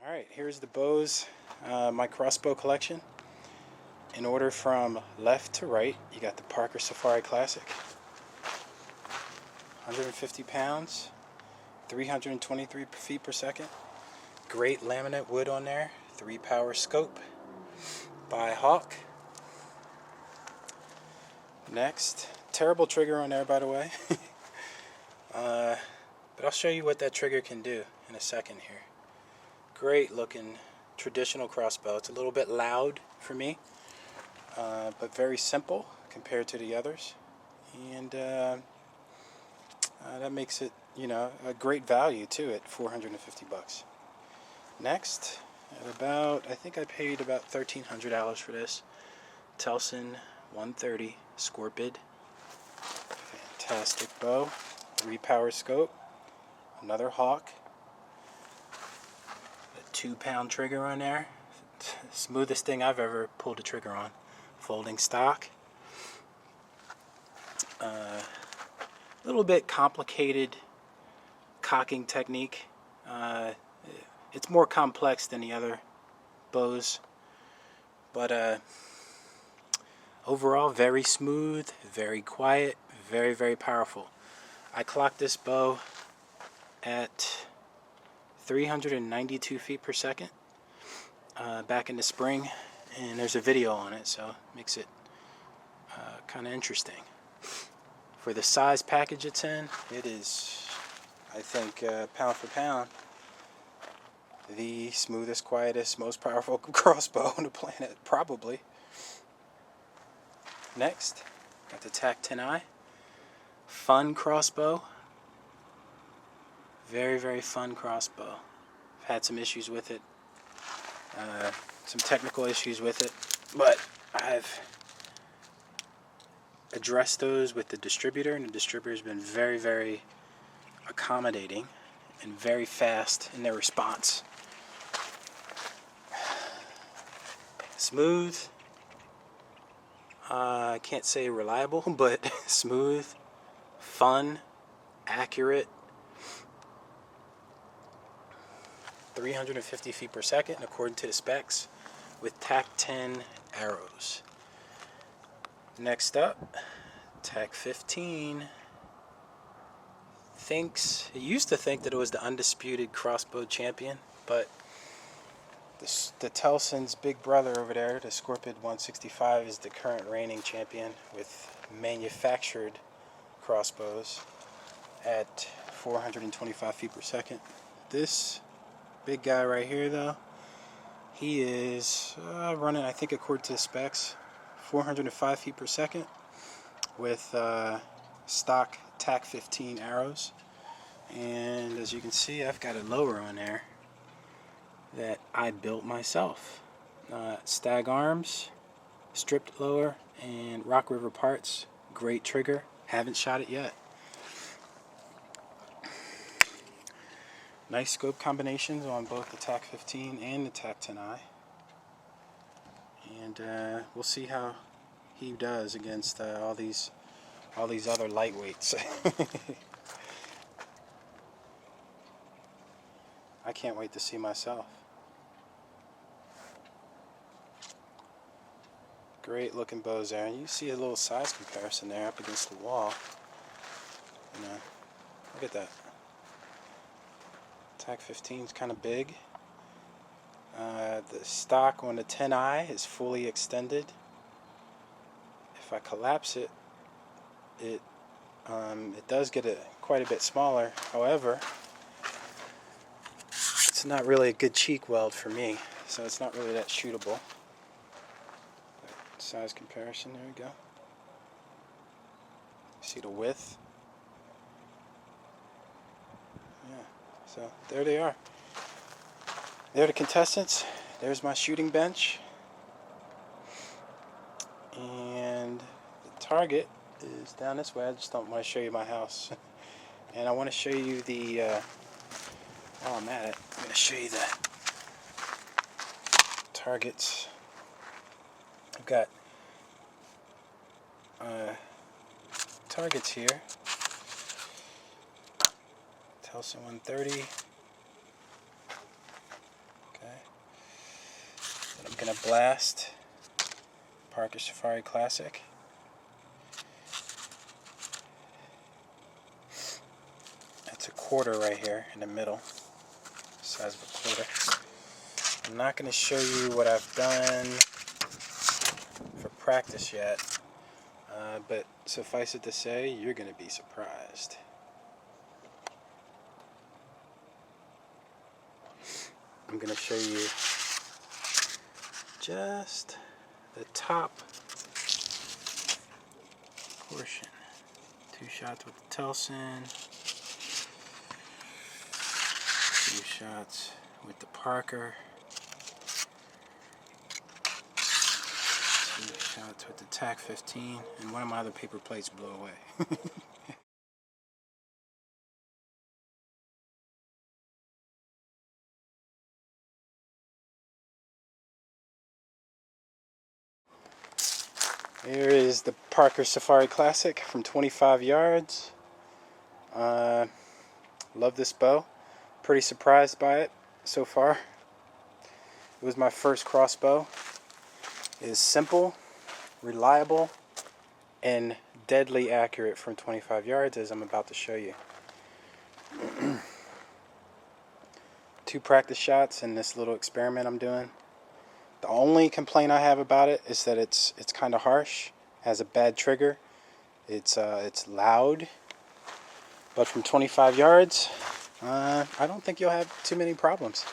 Alright, here's the bows, my crossbow collection. In order from left to right, you got the Parker Safari Classic. 150 pounds, 323 feet per second. Great laminate wood on there. 3-power scope by Hawk. Next, terrible trigger on there, by the way. But I'll show you what that trigger can do in a second here. Great looking traditional crossbow. It's a little bit loud for me, but very simple compared to the others, and that makes it, a great value to it. 450 bucks. Next, I think I paid about $1,300 for this Telson 130 Scorpid. Fantastic bow. 3-power scope. Another Hawk. 2-pound trigger on there. Smoothest thing I've ever pulled a trigger on. Folding stock. A little bit complicated cocking technique. It's more complex than the other bows, but overall very smooth, very quiet, very, very powerful. I clocked this bow at 392 feet per second back in the spring, and there's a video on it, so it makes it kind of interesting. For the size package it's in, it is, I think, pound for pound, the smoothest, quietest, most powerful crossbow on the planet, probably. Next, got the TAC Telson. Fun crossbow. Very, very fun crossbow. I've had some issues with it, some technical issues with it, but I've addressed those with the distributor, and the distributor's been very, very accommodating and very fast in their response. Smooth. I can't say reliable, but smooth, fun, accurate. 350 feet per second according to the specs, with TAC 10 arrows. Next up, TAC 15. It used to think that it was the undisputed crossbow champion, but the Telson's big brother over there, the Scorpid 165, is the current reigning champion with manufactured crossbows at 425 feet per second. This big guy right here, though, he is running, I think according to the specs, 405 feet per second with stock TAC 15 arrows. And as you can see, I've got a lower on there that I built myself. Stag arms, stripped lower, and Rock River parts. Great trigger. Haven't shot it yet. Nice scope combinations on both the TAC 15 and the TAC 10i. And we'll see how he does against all these other lightweights. I can't wait to see myself. Great looking bows there, and you see a little size comparison there up against the wall. Look at that. TAC 15 is kind of big. The stock on the 10i is fully extended. If I collapse it, it does get quite a bit smaller. However, it's not really a good cheek weld for me, so it's not really that shootable. Size comparison, there we go. See the width? Yeah, so there they are. They're the contestants. There's my shooting bench. And the target is down this way. I just don't want to show you my house. And I want to show you the, while I'm at it, I'm going to show you the targets. I've got targets here. Telson 130. Taking a blast. Parker Safari Classic. That's a quarter right here in the middle. Size of a quarter. I'm not going to show you what I've done for practice yet. But suffice it to say, you're going to be surprised. I'm going to show you just the top portion. 2 shots with the Telson. 2 shots with the Parker. 2 shots with the TAC 15. And one of my other paper plates blew away. Here is the Parker Safari Classic from 25 yards. Love this bow. Pretty surprised by it so far. It was my first crossbow. It is simple, reliable, and deadly accurate from 25 yards, as I'm about to show you. 2 practice shots in this little experiment I'm doing. The only complaint I have about it is that it's kind of harsh, has a bad trigger. It's loud, but from 25 yards, I don't think you'll have too many problems.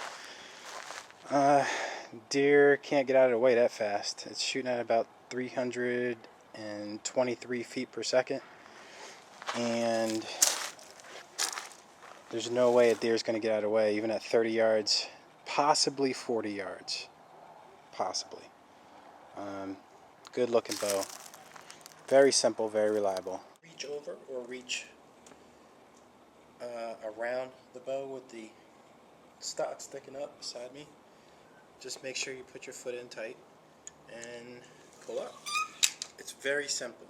Deer can't get out of the way that fast. It's shooting at about 323 feet per second, and there's no way a deer's going to get out of the way, even at 30 yards, possibly 40 yards. Possibly. Good looking bow. Very simple, very reliable. Reach over or reach around the bow with the stock sticking up beside me. Just make sure you put your foot in tight and pull up. It's very simple.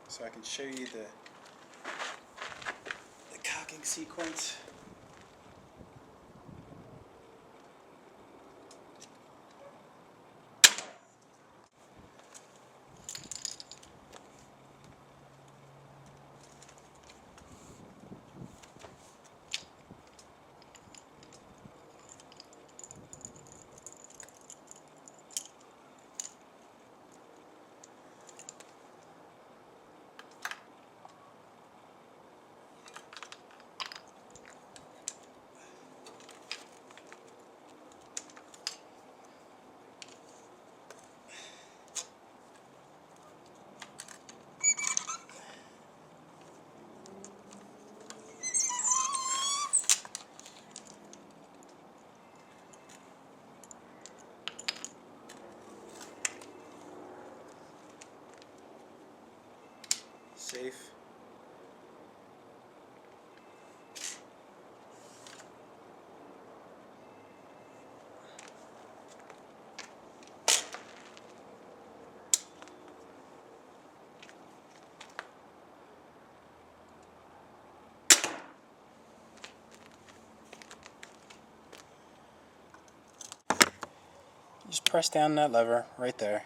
So I can show you the cocking sequence. Safe. Just press down that lever right there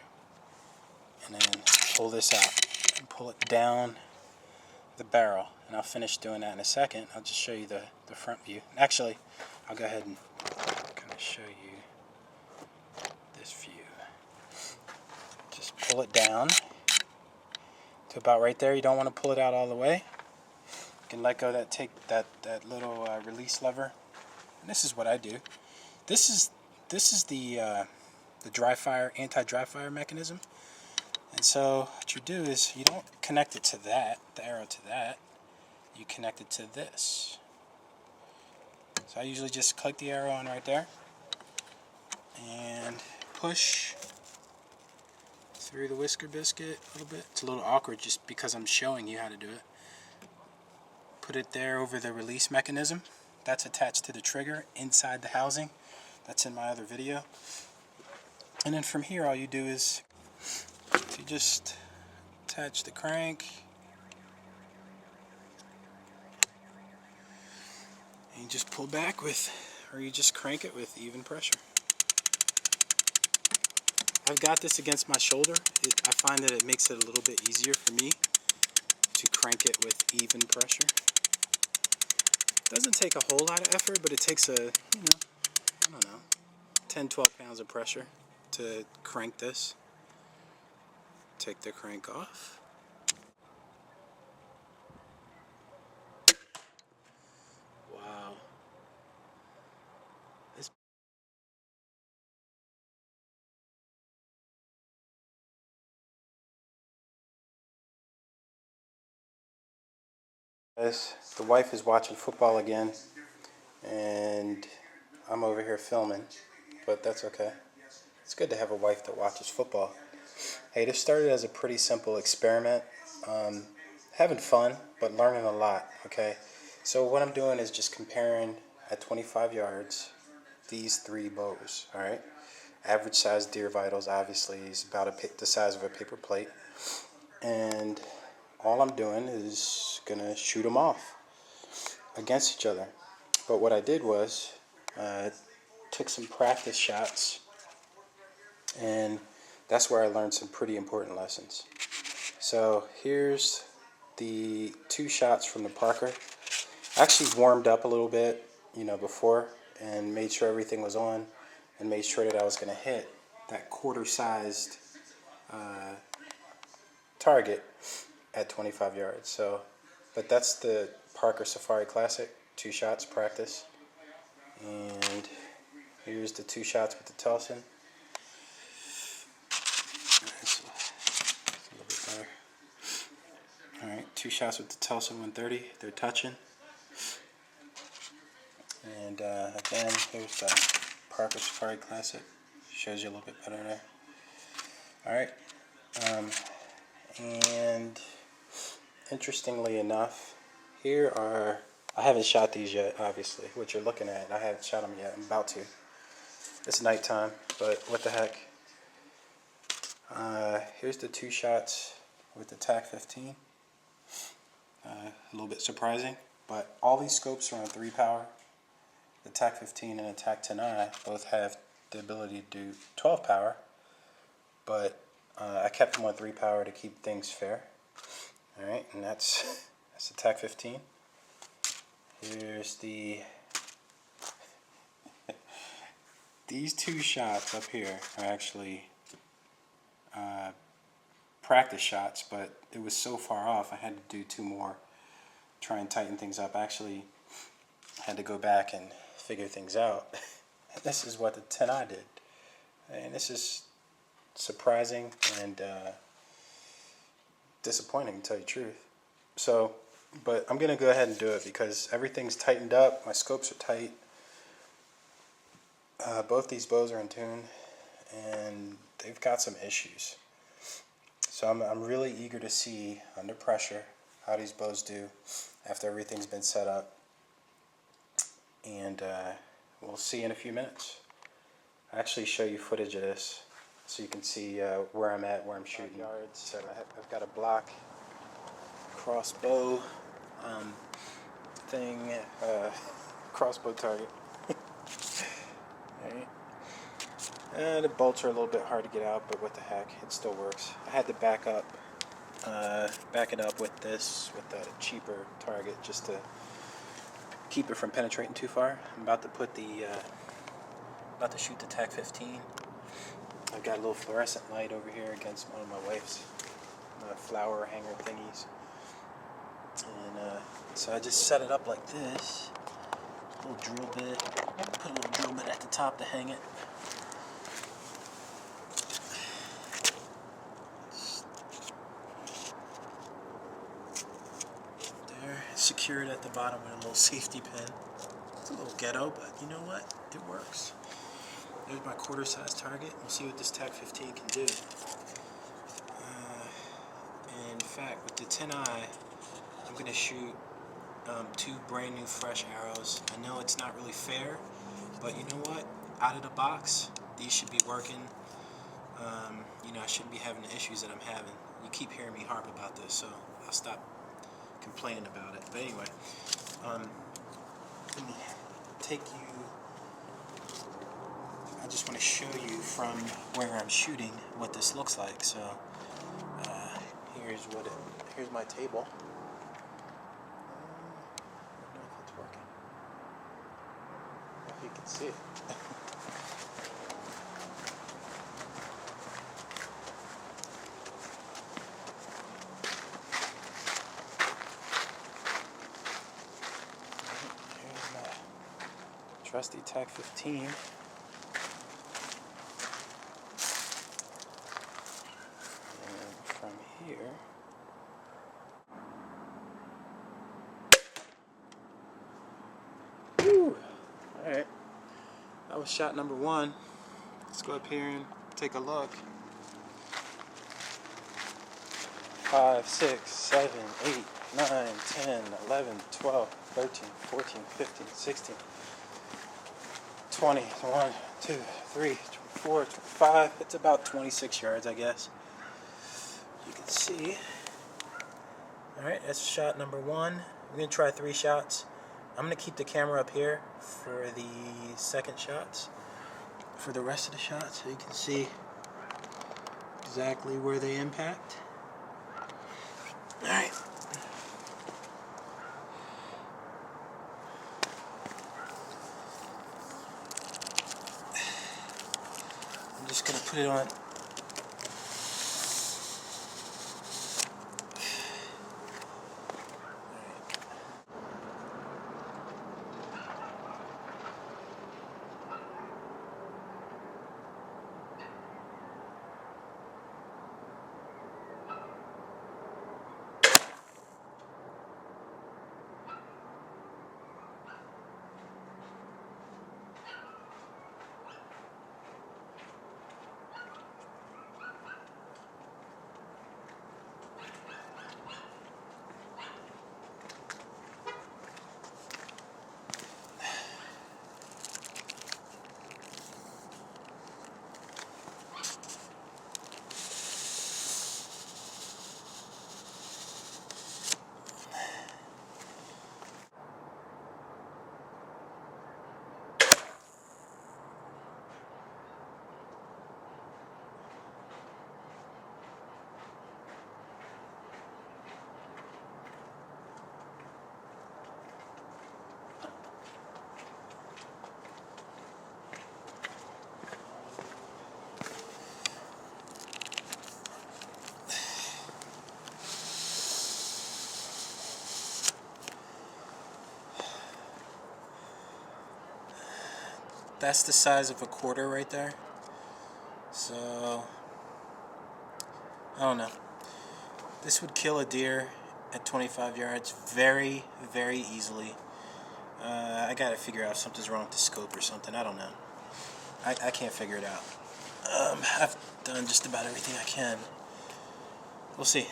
and then pull this out and pull it down the barrel, and I'll finish doing that in a second. I'll just show you the front view. Actually, I'll go ahead and kind of show you this view. Just pull it down to about right there. You don't want to pull it out all the way. You can let go of that little release lever, and this is what I do. This is the dry fire, anti-dry fire mechanism. And so what you do is you don't connect it to that, the arrow to that. You connect it to this. So I usually just click the arrow on right there and push through the whisker biscuit a little bit. It's a little awkward just because I'm showing you how to do it. Put it there over the release mechanism. That's attached to the trigger inside the housing. That's in my other video. And then from here, all you do is you just attach the crank, and you just pull back with or you just crank it with even pressure. I've got this against my shoulder. I find that it makes it a little bit easier for me to crank it with even pressure. Doesn't take a whole lot of effort, but it takes I don't know, 10, 12 pounds of pressure to crank this. Take the crank off. Wow. The wife is watching football again, and I'm over here filming, but that's okay. It's good to have a wife that watches football. Hey, this started as a pretty simple experiment. Having fun, but learning a lot, okay? So what I'm doing is just comparing at 25 yards these three bows, all right? Average size deer vitals, obviously, is about the size of a paper plate. And all I'm doing is gonna shoot them off against each other. But what I did was took some practice shots, and that's where I learned some pretty important lessons. So here's the 2 shots from the Parker. I actually warmed up a little bit, before, and made sure everything was on, and made sure that I was going to hit that quarter-sized target at 25 yards. So, but that's the Parker Safari Classic, 2 shots practice. And here's the 2 shots with the Telson. It's a little bit better. Alright, 2 shots with the Telson 130. They're touching. And again, here's the Parker Safari Classic. Shows you a little bit better there. Alright. And interestingly enough, here are, I haven't shot these yet, obviously, what you're looking at. I haven't shot them yet. I'm about to. It's nighttime, but what the heck. Here's the 2 shots with the TAC 15. A little bit surprising, but all these scopes are on 3 power. The TAC 15 and the TAC 10i both have the ability to do 12 power, but I kept them on 3 power to keep things fair. Alright, and that's the TAC 15. Here's these 2 shots up here are actually practice shots, but it was so far off I had to do 2 more, try and tighten things up. I actually had to go back and figure things out. This is what the 10i did, and this is surprising and disappointing, to tell you the truth. So, but I'm gonna go ahead and do it because everything's tightened up. My scopes are tight. Both these bows are in tune, and they've got some issues. So I'm really eager to see under pressure how these bows do after everything's been set up, and we'll see in a few minutes. I'll actually show you footage of this so you can see where I'm at, where I'm shooting. So I've got a block crossbow thing, crossbow target. Alright. The bolts are a little bit hard to get out, but what the heck, it still works. I had to back it up with a cheaper target just to keep it from penetrating too far. I'm about to put about to shoot the TAC 15. I've got a little fluorescent light over here against one of my wife's flower hanger thingies. And so I just set it up like this. A little drill bit. Put a little drill bit at the top to hang it. There, secure it at the bottom with a little safety pin. It's a little ghetto, but you know what? It works. There's my quarter-size target. We'll see what this TAC 15 can do. And in fact, with the 10i, I'm going to shoot 2 brand new fresh arrows. I know it's not really fair, but you know what? Out of the box, these should be working. I shouldn't be having the issues that I'm having. You keep hearing me harp about this, so I'll stop complaining about it. But anyway, let me take you I just want to show you from where I'm shooting what this looks like. So here's my table. I don't know if it's working. If you can see it. Here's my trusty TAC 15. From here, whew. All right, that was shot number 1. Let's go up here and take a look. 5, 6, 7, 8, 9, 10, 11, 12, 13, 14, 15, 16, 20, 1, 2, 3, 4, 5. It's about 26 yards, I guess. You can see. Alright, that's shot number 1. We're going to try 3 shots. I'm going to keep the camera up here for the second shots, for the rest of the shots, so you can see exactly where they impact. Alright. I'm just going to put it on. That's the size of a quarter right there. So, I don't know. This would kill a deer at 25 yards very, very easily. I gotta figure out if something's wrong with the scope or something. I don't know. I can't figure it out. I've done just about everything I can. We'll see.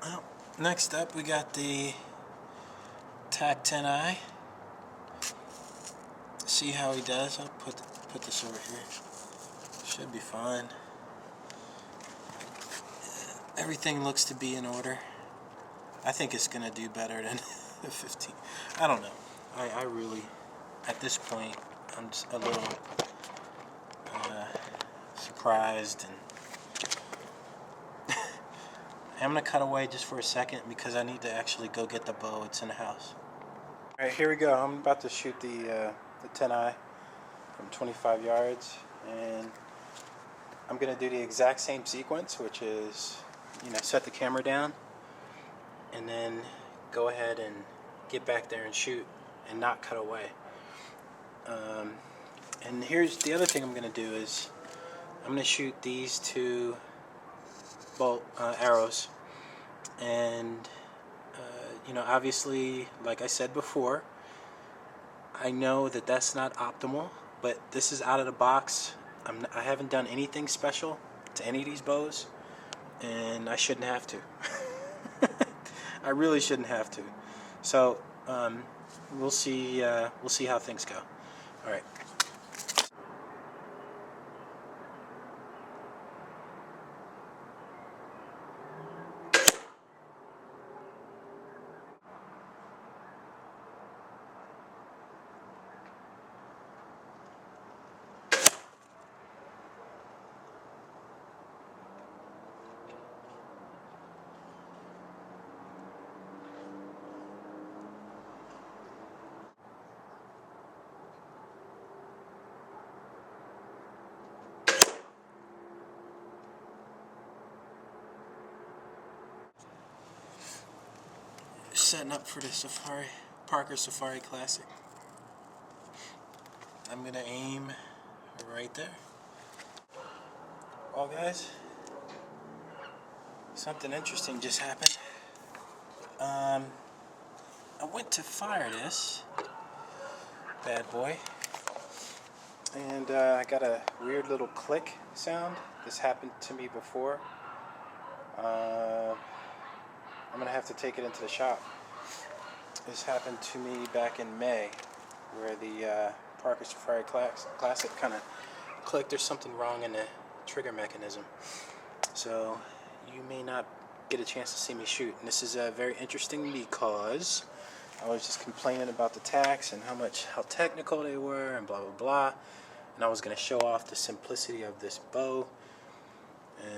Well, next up we got the TAC 10i. See how he does. I'll put this over here. Should be fine. Everything looks to be in order. I think it's gonna do better than the 15. I don't know. I really, at this point, I'm just a little surprised, and I'm gonna cut away just for a second because I need to actually go get the bow. It's in the house. All right, here we go. I'm about to shoot the 10i from 25 yards, and I'm gonna do the exact same sequence, which is, set the camera down, and then go ahead and get back there and shoot, and not cut away. And here's the other thing I'm gonna do is I'm gonna shoot these 2 bolt arrows, and obviously, like I said before, I know that that's not optimal, but this is out of the box. I haven't done anything special to any of these bows, and I shouldn't have to. I really shouldn't have to. So we'll see how things go. All right. setting up for the Parker Safari Classic. I'm gonna aim right there. Well guys, something interesting just happened. I went to fire this bad boy, and I got a weird little click sound. This happened to me before. I'm gonna have to take it into the shop. This happened to me back in May, where the Parker Safari Classic kind of clicked. There's something wrong in the trigger mechanism, so you may not get a chance to see me shoot. And this is very interesting because I was just complaining about the TACs and how technical they were and blah blah blah, and I was going to show off the simplicity of this bow,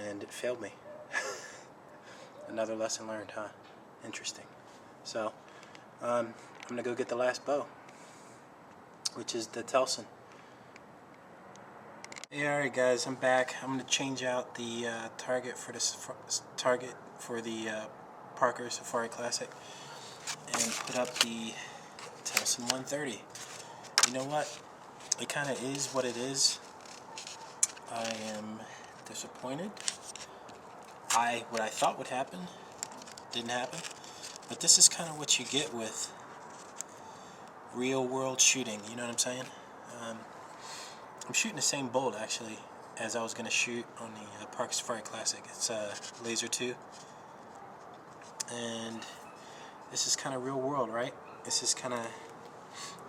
and it failed me. Another lesson learned, huh? Interesting. So I'm going to go get the last bow, which is the Telson. Hey, alright guys, I'm back. I'm going to change out the target for the Parker Safari Classic and put up the Telson 130. You know what? It kind of is what it is. I am disappointed. What I thought would happen didn't happen. But this is kind of what you get with real world shooting, you know what I'm saying? I'm shooting the same bolt actually as I was going to shoot on the Parker Safari Classic. It's laser 2. And this is kind of real world, right? This is kind of,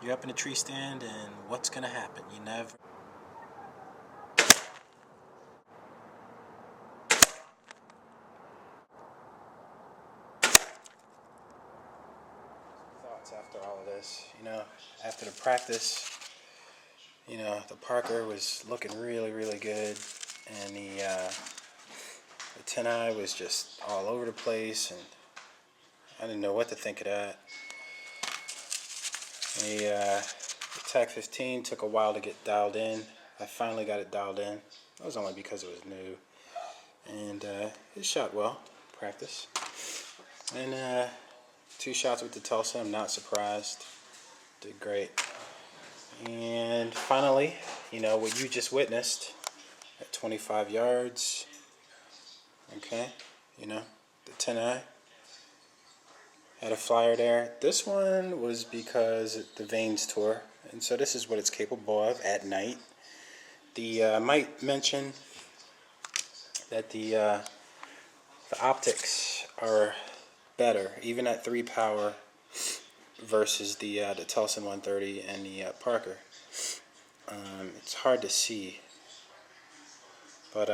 you're up in a tree stand and what's going to happen? You never... Thoughts after all of this, you know, after the practice, you know, the Parker was looking really, really good, and the 10i was just all over the place, and I didn't know what to think of that. The TAC 15 took a while to get dialed in. I finally got it dialed in. That was only because it was new, and it shot well, practice. And 2 shots with the Telson, I'm not surprised. Did great. And finally, you know, what you just witnessed at 25 yards, okay, you know, the 10i had a flyer there. This one was because the vanes tore, and so this is what it's capable of at night. I might mention that the optics are better, even at 3 power, versus the Telson 130 and the Parker. It's hard to see, but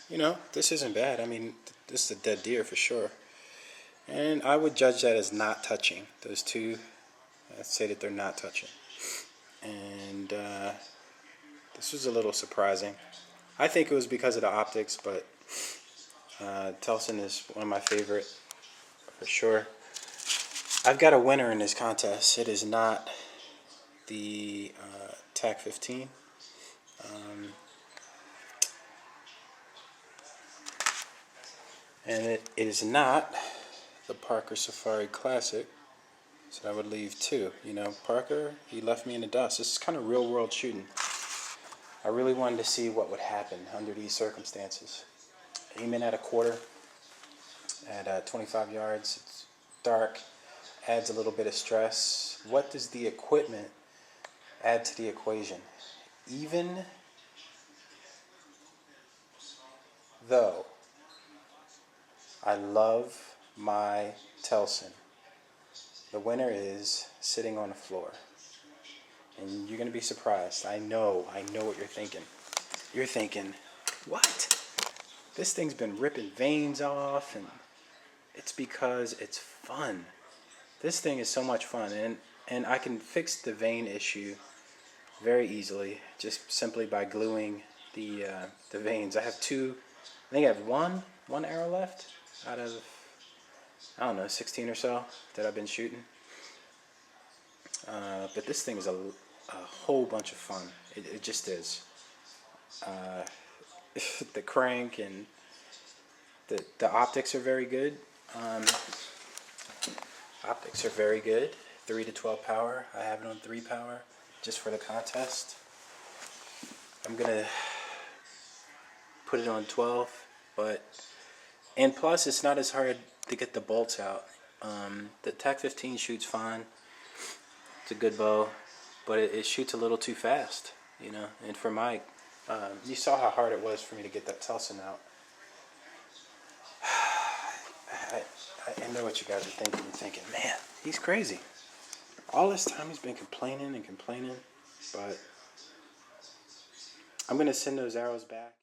you know, this isn't bad. I mean, this is a dead deer for sure, and I would judge that as not touching. Those two, I'd say that they're not touching, and this was a little surprising. I think it was because of the optics, but Telson is one of my favorite for sure. I've got a winner in this contest. It is not the TAC 15. And it is not the Parker Safari Classic. So I would leave 2. You know, Parker, he left me in the dust. This is kind of real world shooting. I really wanted to see what would happen under these circumstances. Aiming at a quarter at 25 yards. It's dark. Adds a little bit of stress. What does the equipment add to the equation? Even though I love my Telson, the winner is sitting on the floor. And you're going to be surprised. I know what you're thinking. You're thinking, what? This thing's been ripping veins off, and it's because it's fun. This thing is so much fun, and I can fix the vein issue very easily just simply by gluing the veins. I have 2. I think I have one arrow left out of, I don't know, 16 or so that I've been shooting. But this thing is a whole bunch of fun. It just is. The crank and the optics are very good. Optics are very good. 3 to 12 power. I have it on 3 power just for the contest. I'm gonna put it on 12, and plus it's not as hard to get the bolts out. The TAC 15 shoots fine. It's a good bow, but it shoots a little too fast, you know. And for my, you saw how hard it was for me to get that Telson out. I know what you guys are thinking. You're thinking, man, he's crazy. All this time he's been complaining and complaining, but I'm gonna send those arrows back.